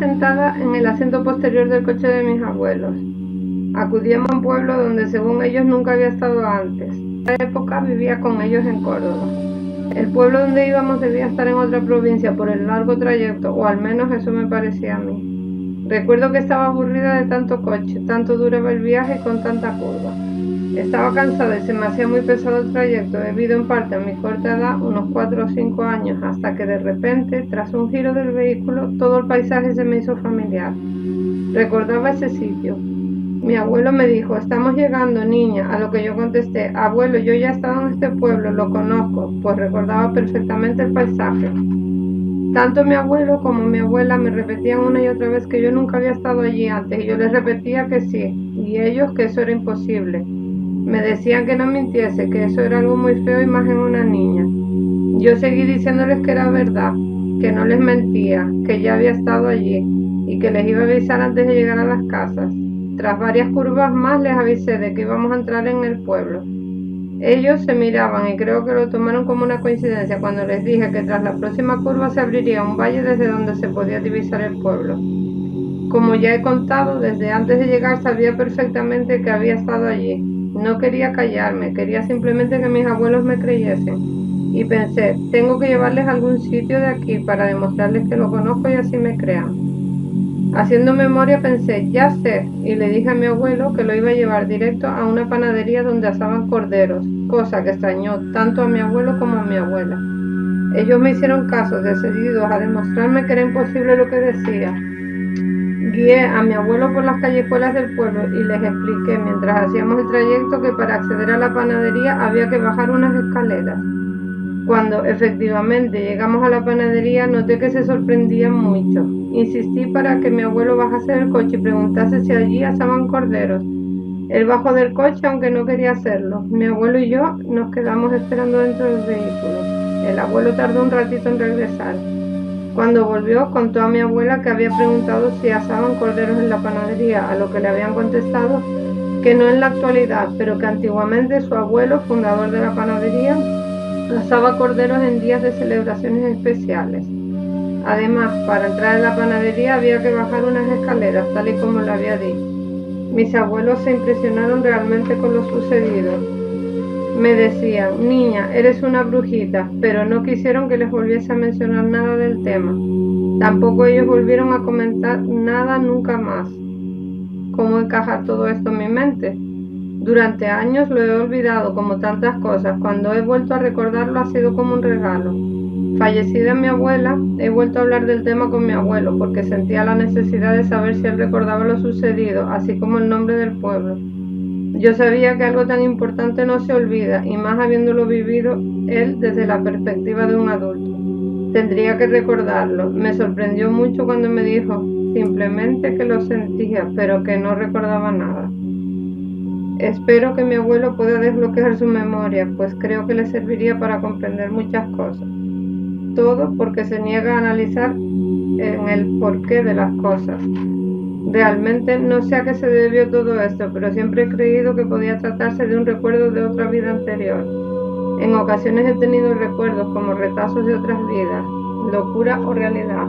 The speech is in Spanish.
sentada en el asiento posterior del coche de mis abuelos. Acudíamos a un pueblo donde según ellos nunca había estado antes. En esa época vivía con ellos en Córdoba. El pueblo donde íbamos debía estar en otra provincia por el largo trayecto, o al menos eso me parecía a mí. Recuerdo que estaba aburrida de tanto coche, tanto duraba el viaje y con tanta curva. Estaba cansada y se me hacía muy pesado el trayecto, debido en parte a mi corta edad, unos 4 o 5 años, hasta que de repente, tras un giro del vehículo, todo el paisaje se me hizo familiar. Recordaba ese sitio. Mi abuelo me dijo: estamos llegando, niña, a lo que yo contesté: abuelo, yo ya he estado en este pueblo, lo conozco, pues recordaba perfectamente el paisaje. Tanto mi abuelo como mi abuela me repetían una y otra vez que yo nunca había estado allí antes, y yo les repetía que sí, y ellos que eso era imposible. Me decían que no mintiese, que eso era algo muy feo y más en una niña. Yo seguí diciéndoles que era verdad, que no les mentía, que ya había estado allí y que les iba a avisar antes de llegar a las casas. Tras varias curvas más les avisé de que íbamos a entrar en el pueblo. Ellos se miraban y creo que lo tomaron como una coincidencia cuando les dije que tras la próxima curva se abriría un valle desde donde se podía divisar el pueblo. Como ya he contado, desde antes de llegar sabía perfectamente que había estado allí. No quería callarme, quería simplemente que mis abuelos me creyesen. Y pensé: tengo que llevarles a algún sitio de aquí para demostrarles que lo conozco y así me crean. Haciendo memoria pensé: ya sé, y le dije a mi abuelo que lo iba a llevar directo a una panadería donde asaban corderos, cosa que extrañó tanto a mi abuelo como a mi abuela. Ellos me hicieron caso, decididos a demostrarme que era imposible lo que decía. Guié a mi abuelo por las callejuelas del pueblo y les expliqué mientras hacíamos el trayecto que para acceder a la panadería había que bajar unas escaleras. Cuando efectivamente llegamos a la panadería noté que se sorprendían mucho. Insistí para que mi abuelo bajase del coche y preguntase si allí asaban corderos. Él bajó del coche aunque no quería hacerlo. Mi abuelo y yo nos quedamos esperando dentro del vehículo. El abuelo tardó un ratito en regresar. Cuando volvió, contó a mi abuela que había preguntado si asaban corderos en la panadería, a lo que le habían contestado que no en la actualidad, pero que antiguamente su abuelo, fundador de la panadería, asaba corderos en días de celebraciones especiales. Además, para entrar en la panadería había que bajar unas escaleras, tal y como le había dicho. Mis abuelos se impresionaron realmente con lo sucedido. Me decían: niña, eres una brujita, pero no quisieron que les volviese a mencionar nada del tema. Tampoco ellos volvieron a comentar nada nunca más. ¿Cómo encajar todo esto en mi mente? Durante años lo he olvidado, como tantas cosas. Cuando he vuelto a recordarlo ha sido como un regalo. Fallecida mi abuela, he vuelto a hablar del tema con mi abuelo, porque sentía la necesidad de saber si él recordaba lo sucedido, así como el nombre del pueblo. Yo sabía que algo tan importante no se olvida, y más habiéndolo vivido él desde la perspectiva de un adulto. Tendría que recordarlo. Me sorprendió mucho cuando me dijo simplemente que lo sentía, pero que no recordaba nada. Espero que mi abuelo pueda desbloquear su memoria, pues creo que le serviría para comprender muchas cosas. Todo porque se niega a analizar en el porqué de las cosas. Realmente no sé a qué se debió todo esto, pero siempre he creído que podía tratarse de un recuerdo de otra vida anterior. En ocasiones he tenido recuerdos como retazos de otras vidas, locura o realidad.